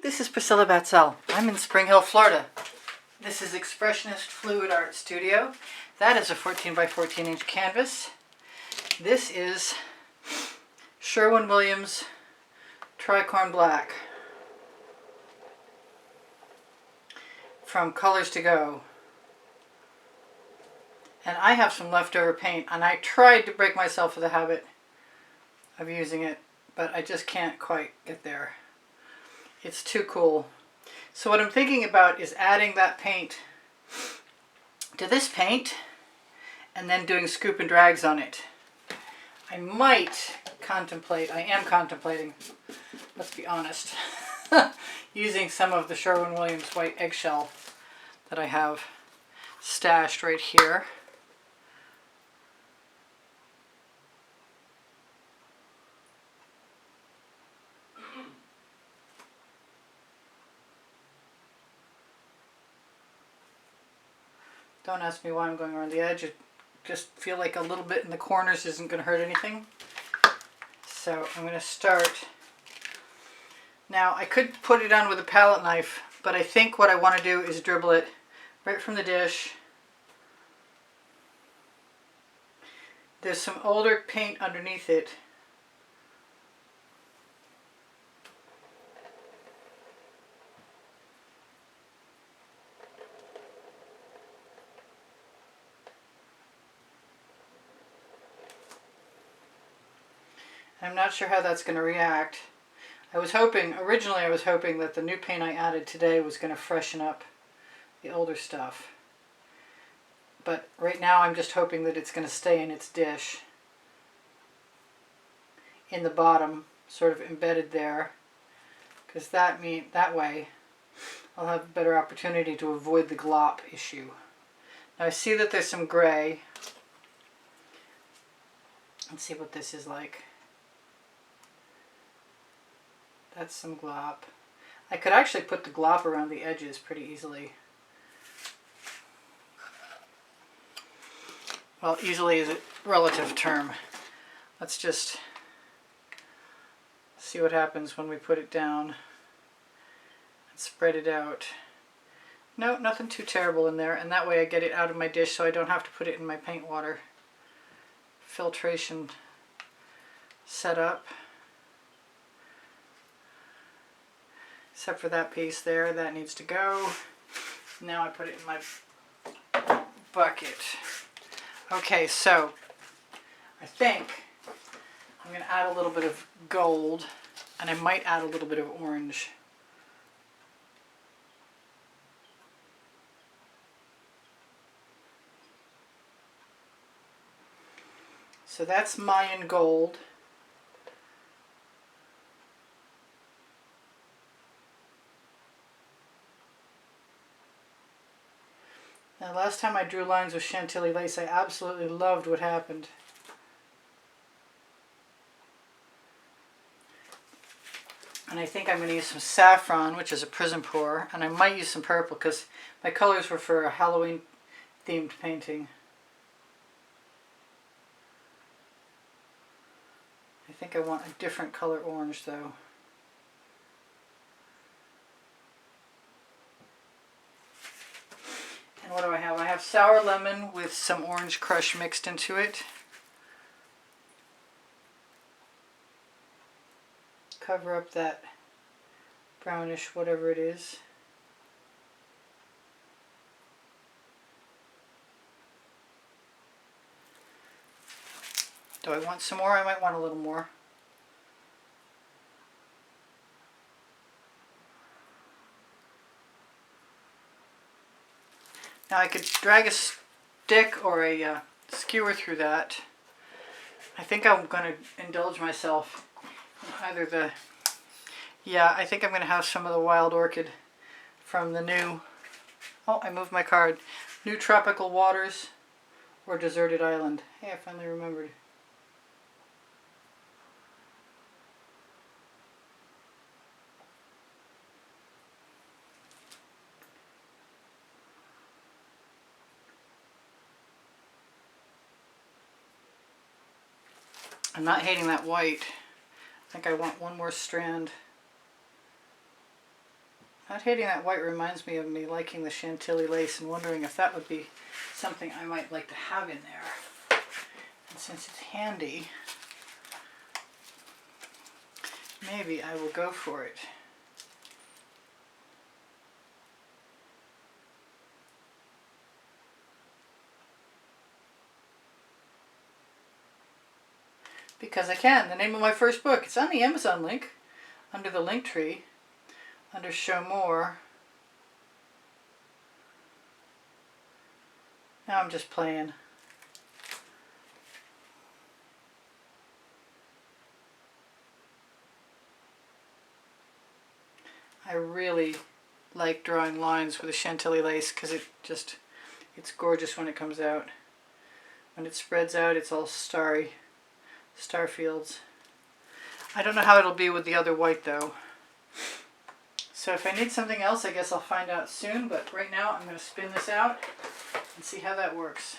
this is Priscilla Batzell. I'm in Spring Hill, Florida. This is Expressionist Fluid Art Studio. That is a 14 by 14 inch canvas. This is Sherwin Williams Tricorn Black from Colors to Go. And I have some leftover paint, and I tried to break myself of the habit of using it, but I just can't quite get there. It's too cool. So what I'm thinking about is adding that paint to this paint and then doing scoop and drags on it. I might contemplate, I am contemplating, let's be honest, using some of the Sherwin Williams white eggshell that I have stashed right here. Don't ask me why I'm going around the edge. I just feel like a little bit in the corners isn't going to hurt anything. So I'm going to start. Now I could put it on with a palette knife, but I think what I want to do is dribble it right from the dish. There's some older paint underneath it. I'm not sure how that's going to react. Originally I was hoping that the new paint I added today was going to freshen up the older stuff. But right now I'm just hoping that it's going to stay in its dish, in the bottom, sort of embedded there, because that way I'll have a better opportunity to avoid the glop issue. Now I see that there's some gray. Let's see what this is like. That's some glop. I could actually put the glop around the edges pretty easily. Well, easily is a relative term. Let's just see what happens when we put it down and spread it out. No, nothing too terrible in there, and that way I get it out of my dish so I don't have to put it in my paint water. Filtration set up. Except for that piece there, that needs to go. Now I put it in my bucket. Okay, so I think I'm going to add a little bit of gold, and I might add a little bit of orange. So that's Mayan gold. Now, last time I drew lines with Chantilly lace, I absolutely loved what happened. And I think I'm going to use some saffron, which is a Prizm Pour, and I might use some purple because my colors were for a Halloween themed painting. I think I want a different color orange though. And what do I have? I have sour lemon with some orange crush mixed into it. Cover up that brownish whatever it is. Do I want some more? I might want a little more. Now I could drag a stick or a skewer through that. I think I'm going to indulge myself in either the... Yeah, I think I'm going to have some of the wild orchid from the new... Oh, I moved my card. New Tropical Waters or Deserted Island. Hey, I finally remembered. I'm not hating that white. I think I want one more strand. Not hating that white reminds me of me liking the Chantilly lace and wondering if that would be something I might like to have in there. And since it's handy, maybe I will go for it. Because I can. The name of my first book. It's on the Amazon link, under the link tree, under Show More. Now I'm just playing. I really like drawing lines with a Chantilly lace because it's gorgeous when it comes out. When it spreads out, it's all starry. Star fields. I don't know how it'll be with the other white though. So if I need something else, I guess I'll find out soon, but right now I'm going to spin this out and see how that works.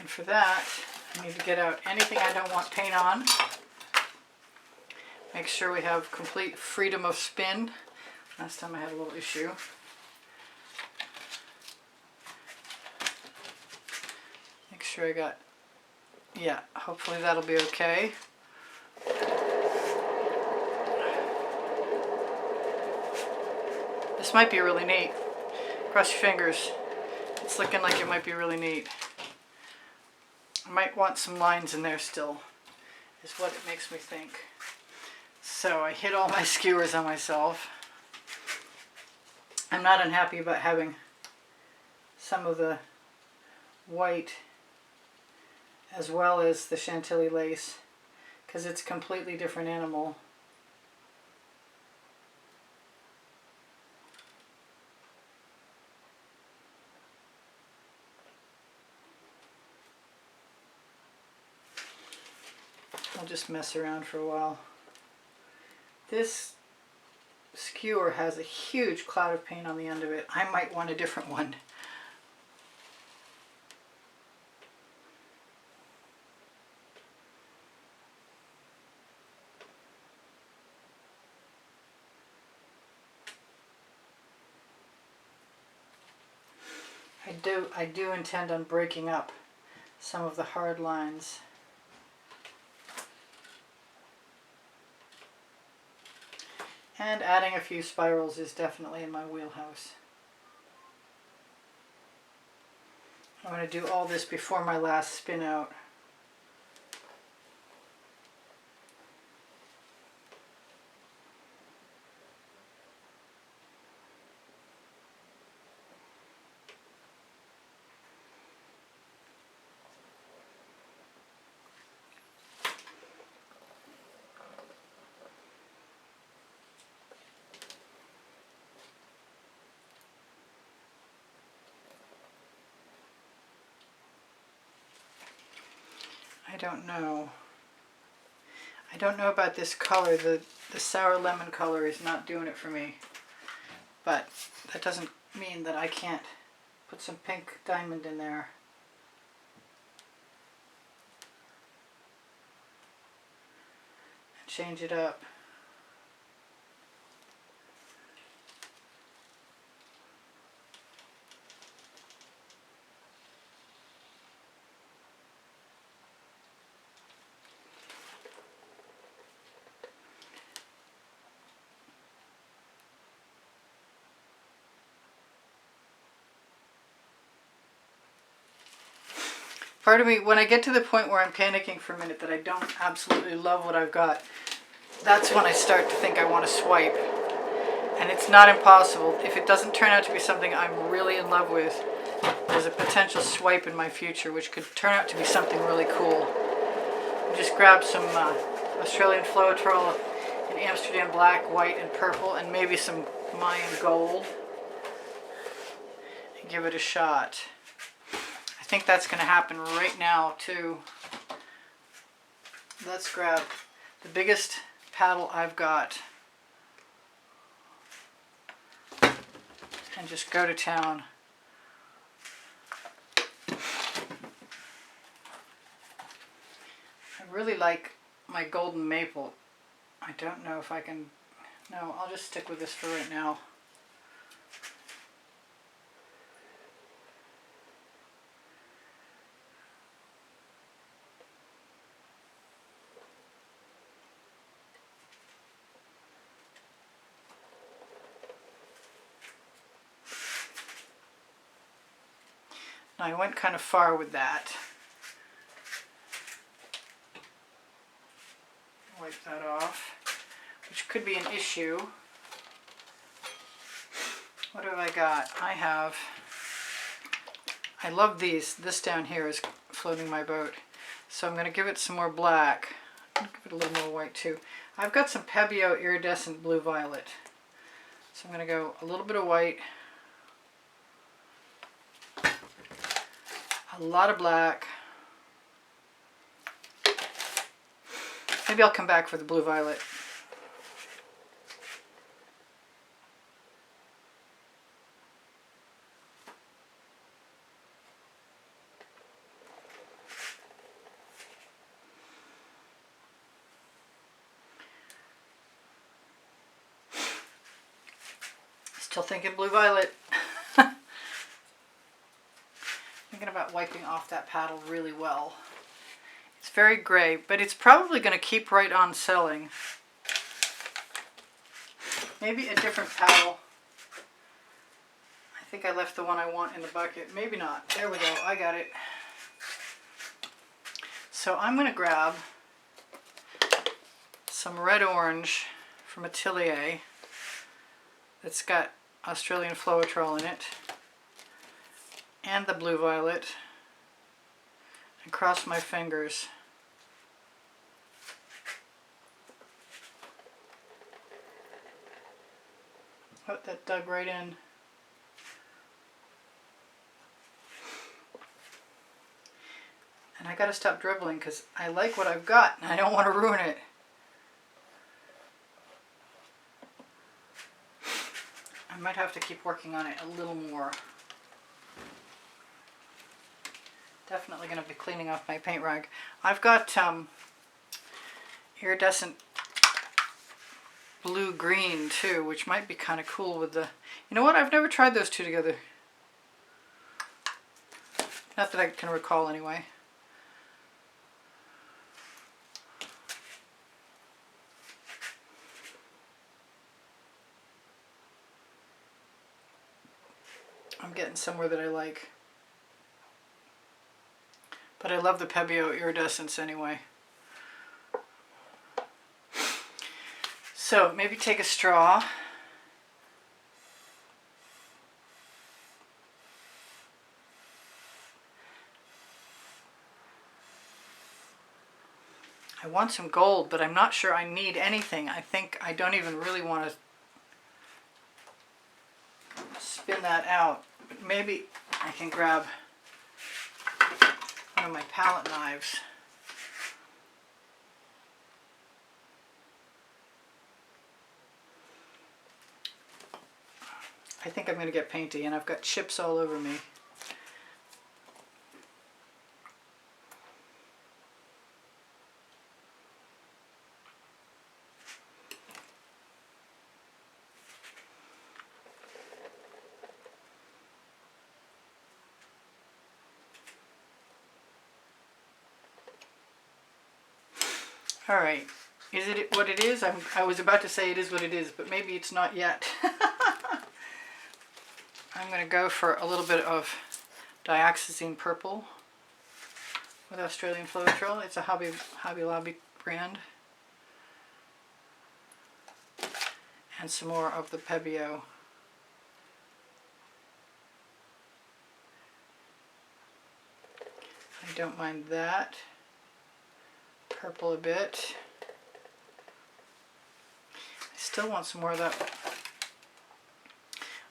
And for that, I need to get out anything I don't want paint on. Make sure we have complete freedom of spin. Last time I had a little issue. Make sure I got, yeah, hopefully that'll be okay. This might be really neat. Cross your fingers. It's looking like it might be really neat. I might want some lines in there still, is what it makes me think. So I hit all my skewers on myself. I'm not unhappy about having some of the white as well as the Chantilly lace, because it's a completely different animal. I'll just mess around for a while. This skewer has a huge cloud of paint on the end of it. I might want a different one. I do intend on breaking up some of the hard lines. And adding a few spirals is definitely in my wheelhouse. I'm going to do all this before my last spin out. I don't know about this color. The sour lemon color is not doing it for me. But that doesn't mean that I can't put some pink diamond in there. And change it up. Part of me, when I get to the point where I'm panicking for a minute that I don't absolutely love what I've got, that's when I start to think I want to swipe. And it's not impossible. If it doesn't turn out to be something I'm really in love with, there's a potential swipe in my future which could turn out to be something really cool. Just grab some Australian Floetrol in Amsterdam black, white, and purple, and maybe some Mayan gold, and give it a shot. I think that's going to happen right now too. Let's grab the biggest paddle I've got and just go to town. I really like my golden maple. I don't know if I can No, I'll just stick with this for right now. Now I went kind of far with that. Wipe that off, which could be an issue. What have I got? I love these. This down here is floating my boat. So I'm going to give it some more black. I'll give it a little more white too. I've got some P.E.s iridescent blue violet. So I'm going to go a little bit of white, a lot of black. Maybe I'll come back for the blue violet. Still thinking blue violet. Thinking about wiping off that paddle really well. It's very gray, but it's probably going to keep right on selling. Maybe a different paddle. I think I left the one I want in the bucket. Maybe not. There we go. I got it. So I'm going to grab some red orange from Atelier that's got Australian Floetrol in it, and the blue violet, and cross my fingers. Oh, that dug right in. And I gotta stop dribbling because I like what I've got and I don't want to ruin it. I might have to keep working on it a little more. Definitely going to be cleaning off my paint rag. I've got iridescent blue-green too, which might be kind of cool with the... You know what? I've never tried those two together. Not that I can recall anyway. I'm getting somewhere that I like. But I love the P.E.s iridescence anyway. So maybe take a straw. I want some gold, but I'm not sure I need anything. I think I don't even really want to spin that out. But maybe I can grab one of my palette knives. I think I'm going to get painty, and I've got chips all over me. All right, is it what it is? I was about to say it is what it is, but maybe it's not yet. I'm going to go for a little bit of dioxazine purple with Australian Floetrol. It's a Hobby Lobby brand. And some more of the P.E.s. I don't mind that. Purple a bit. I still want some more of that.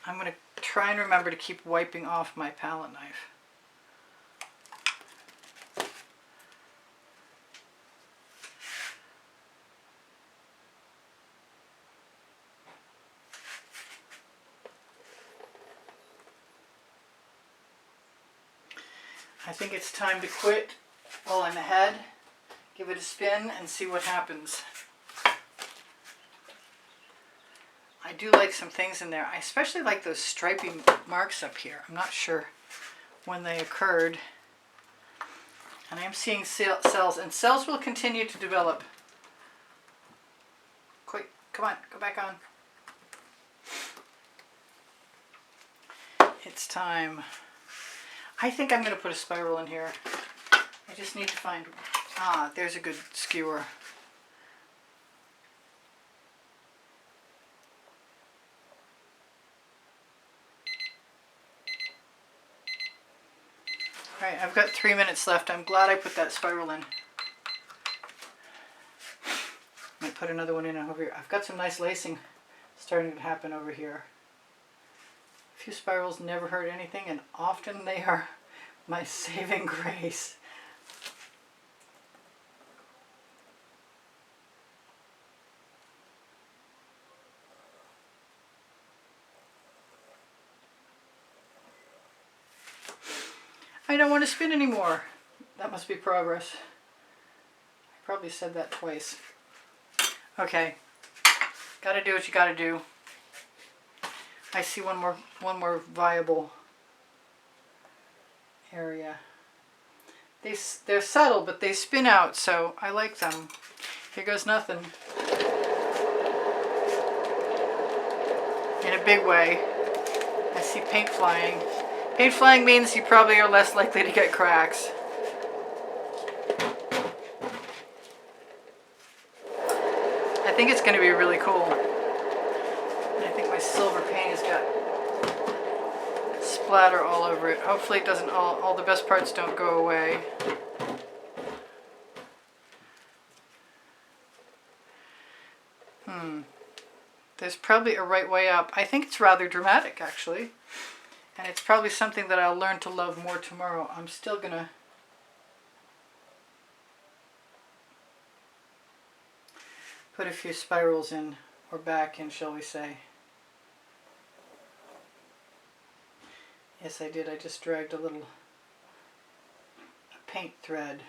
I'm going to try and remember to keep wiping off my palette knife. I think it's time to quit while I'm ahead. Give it a spin and see what happens. do like some things in there. I especially like those stripy marks up here. I'm not sure when they occurred. And I am seeing cells, and cells will continue to develop. Quick, come on, go back on. It's time. I think I'm going to put a spiral in here. I just need to find, there's a good skewer. Alright, I've got 3 minutes left. I'm glad I put that spiral in. Might put another one in over here. I've got some nice lacing starting to happen over here. A few spirals never hurt anything, and often they are my saving grace. I don't want to spin anymore. That must be progress. I probably said that twice. Okay. Gotta do what you gotta do. I see one more viable area. They're subtle, but they spin out, so I like them. Here goes nothing. In a big way. I see paint flying. Paint flying means you probably are less likely to get cracks. I think it's going to be really cool. I think my silver paint has got splatter all over it. Hopefully it doesn't, all the best parts don't go away. There's probably a right way up. I think it's rather dramatic, actually. And it's probably something that I'll learn to love more tomorrow. I'm still going to put a few spirals in, or back in, shall we say. Yes, I did. I just dragged a paint thread.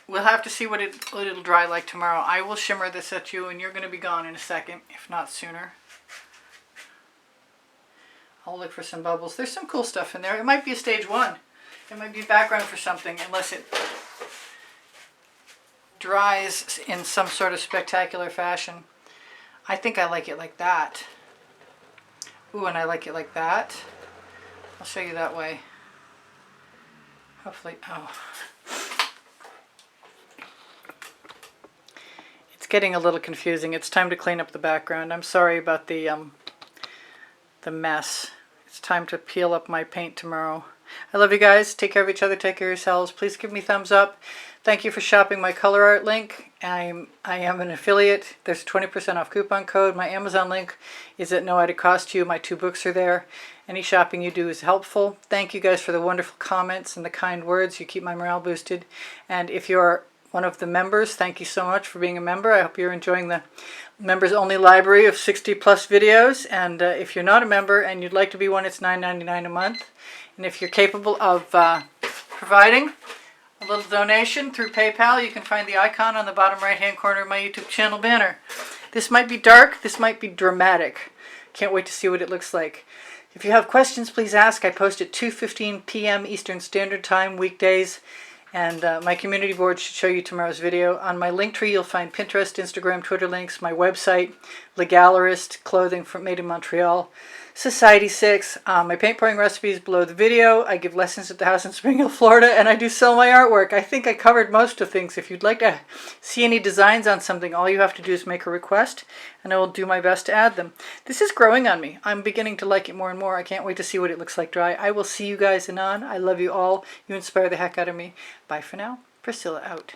We'll have to see what it'll dry like tomorrow. I will shimmer this at you, and you're going to be gone in a second, if not sooner. I'll look for some bubbles. There's some cool stuff in there. It might be a stage 1. It might be background for something, unless it dries in some sort of spectacular fashion. I think I like it like that. Ooh, and I like it like that. I'll show you that way. Hopefully, getting a little confusing. It's time to clean up the background. I'm sorry about the mess. It's time to peel up my paint tomorrow. I love you guys. Take care of each other. Take care of yourselves. Please give me thumbs up. Thank you for shopping my Colourarte link. I am an affiliate. There's a 20% off coupon code. My Amazon link is at no added cost to you. My 2 books are there. Any shopping you do is helpful. Thank you guys for the wonderful comments and the kind words. You keep my morale boosted. And if you're one of the members, thank you so much for being a member. I hope you're enjoying the members only library of 60 plus videos. And if you're not a member and you'd like to be one, it's $9.99 a month. And if you're capable of providing a little donation through PayPal, you can find the icon on the bottom right hand corner of my YouTube channel banner. This might be dark, this might be dramatic. Can't wait to see what it looks like. If you have questions, please ask. I post at 2:15 p.m. Eastern Standard Time weekdays. And my community board should show you tomorrow's video. On my link tree, you'll find Pinterest, Instagram, Twitter links, my website, Le Gallerist, clothing made in Montreal, Society 6, my paint pouring recipes below the video. I give lessons at the house in Spring Hill, Florida, and I do sell my artwork. I think I covered most of things. If you'd like to see any designs on something, all you have to do is make a request, and I will do my best to add them. This is growing on me. I'm beginning to like it more and more. I can't wait to see what it looks like dry. I will see you guys anon. I love you all. You inspire the heck out of me. Bye for now. Priscilla out.